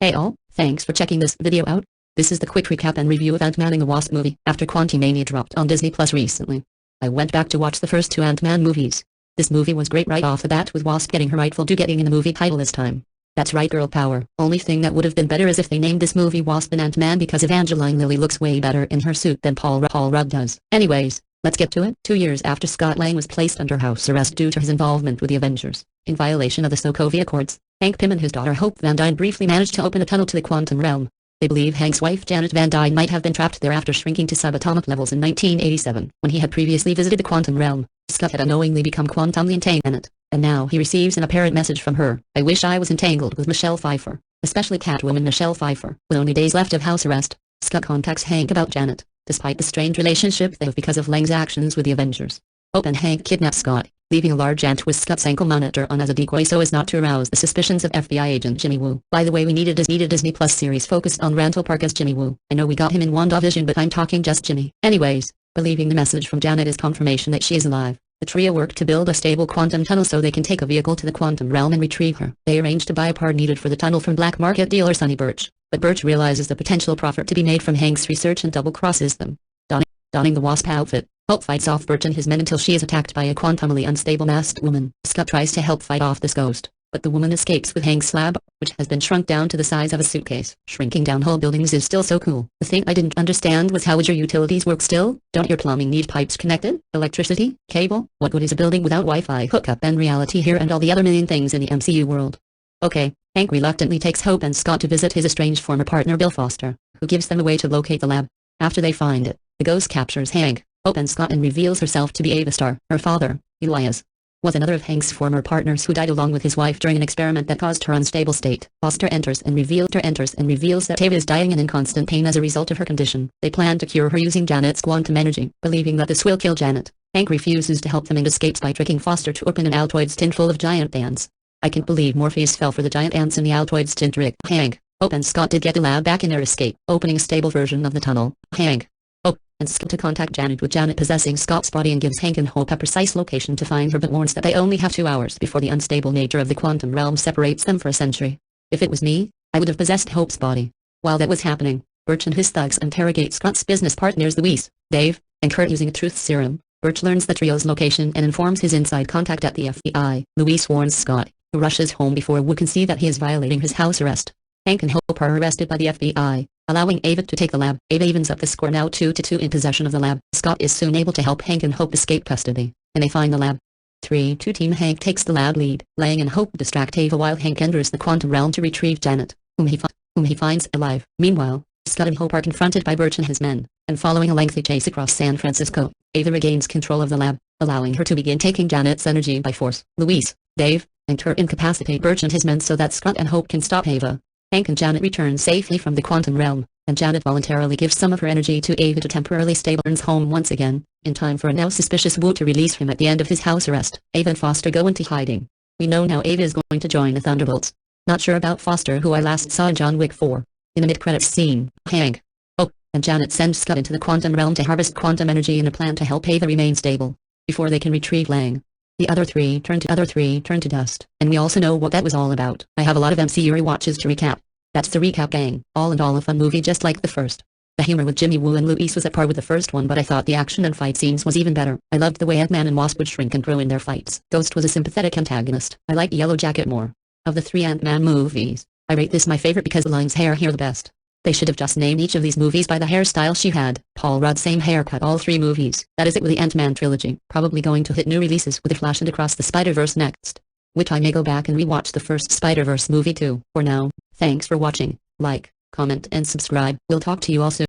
Hey all, thanks for checking this video out. This is the quick recap and review of Ant-Man and the Wasp movie after Quantumania dropped on Disney Plus recently. I went back to watch the first two Ant-Man movies. This movie was great right off the bat with Wasp getting her rightful due getting in the movie title this time. That's right, girl power. Only thing that would have been better is if they named this movie Wasp and Ant-Man because Evangeline Lilly looks way better in her suit than Paul Rudd does. Anyways, let's get to it. 2 years after Scott Lang was placed under house arrest due to his involvement with the Avengers, in violation of the Sokovia Accords, Hank Pym and his daughter Hope Van Dyne briefly managed to open a tunnel to the quantum realm. They believe Hank's wife Janet Van Dyne might have been trapped there after shrinking to subatomic levels in 1987, when he had previously visited the quantum realm. Scott had unknowingly become quantumly entangled, and now he receives an apparent message from her. I wish I was entangled with Michelle Pfeiffer, especially Catwoman Michelle Pfeiffer. With only days left of house arrest, Scott contacts Hank about Janet, despite the strained relationship they have because of Lang's actions with the Avengers. Hope and Hank kidnap Scott, leaving a large ant with Scott's ankle monitor on as a decoy so as not to arouse the suspicions of FBI agent Jimmy Woo. By the way, we need a Disney Plus series focused on Randall Park as Jimmy Woo. I know we got him in WandaVision, but I'm talking just Jimmy. Anyways, believing the message from Janet is confirmation that she is alive, the trio work to build a stable quantum tunnel so they can take a vehicle to the quantum realm and retrieve her. They arrange to buy a part needed for the tunnel from black market dealer Sonny Birch, but Birch realizes the potential profit to be made from Hank's research and double-crosses them. Donning the Wasp outfit, Hope fights off Birch and his men until she is attacked by a quantumly unstable masked woman. Scott tries to help fight off this ghost, but the woman escapes with Hank's slab, which has been shrunk down to the size of a suitcase. Shrinking down whole buildings is still so cool. The thing I didn't understand was how would your utilities work still? Don't your plumbing need pipes connected? Electricity? Cable? What good is a building without Wi-Fi hookup and reality here and all the other million things in the MCU world? Okay, Hank reluctantly takes Hope and Scott to visit his estranged former partner Bill Foster, who gives them a way to locate the lab. After they find it, the ghost captures Hank, Hope and Scott and reveals herself to be Ava Starr. Her father, Elias, was another of Hank's former partners who died along with his wife during an experiment that caused her unstable state. Foster enters and reveals that Ava is dying and in constant pain as a result of her condition. They plan to cure her using Janet's quantum energy, believing that this will kill Janet. Hank refuses to help them and escapes by tricking Foster to open an Altoids tin full of giant ants. I can't believe Morpheus fell for the giant ants in the Altoids tin trick. Hank, Hope and Scott did get the lab back in their escape, opening a stable version of the tunnel. Hank, Hope, and Scott to contact Janet with Janet possessing Scott's body and gives Hank and Hope a precise location to find her but warns that they only have 2 hours before the unstable nature of the quantum realm separates them for a century. If it was me, I would have possessed Hope's body. While that was happening, Birch and his thugs interrogate Scott's business partners Louise, Dave, and Kurt using a truth serum. Birch learns the trio's location and informs his inside contact at the FBI. Louise warns Scott, who rushes home before Woo can see that he is violating his house arrest. Hank and Hope are arrested by the FBI, allowing Ava to take the lab. Ava evens up the score now 2-2 in possession of the lab. Scott is soon able to help Hank and Hope escape custody, and they find the lab. 3-2 Team Hank takes the lab lead. Lang and Hope distract Ava while Hank enters the quantum realm to retrieve Janet, whom he finds alive. Meanwhile, Scott and Hope are confronted by Birch and his men, and following a lengthy chase across San Francisco, Ava regains control of the lab, allowing her to begin taking Janet's energy by force. Louise, Dave, and Kurt incapacitate Birch and his men so that Scott and Hope can stop Ava. Hank and Janet return safely from the quantum realm, and Janet voluntarily gives some of her energy to Ava to temporarily stabilize home once again, in time for a now suspicious Woo to release him at the end of his house arrest. Ava and Foster go into hiding. We know now Ava is going to join the Thunderbolts. Not sure about Foster, who I last saw in John Wick 4. In a mid-credits scene, Hank, Hope, and Janet send Scott into the quantum realm to harvest quantum energy in a plan to help Ava remain stable, before they can retrieve Lang. The other three turn to dust, and we also know what that was all about. I have a lot of MCU rewatches to recap. That's the recap, gang. All in all, a fun movie just like the first. The humor with Jimmy Woo and Louise was at par with the first one, but I thought the action and fight scenes was even better. I loved the way Ant-Man and Wasp would shrink and grow in their fights. Ghost was a sympathetic antagonist. I liked Yellow Jacket more. Of the 3 Ant-Man movies, I rate this my favorite because the line's hair here the best. They should have just named each of these movies by the hairstyle she had. Paul Rudd same haircut all 3 movies. That is it with the Ant-Man trilogy. Probably going to hit new releases with The Flash and Across the Spider-Verse next, which I may go back and rewatch the first Spider-Verse movie too. For now, thanks for watching. Like, comment and subscribe. We'll talk to you all soon.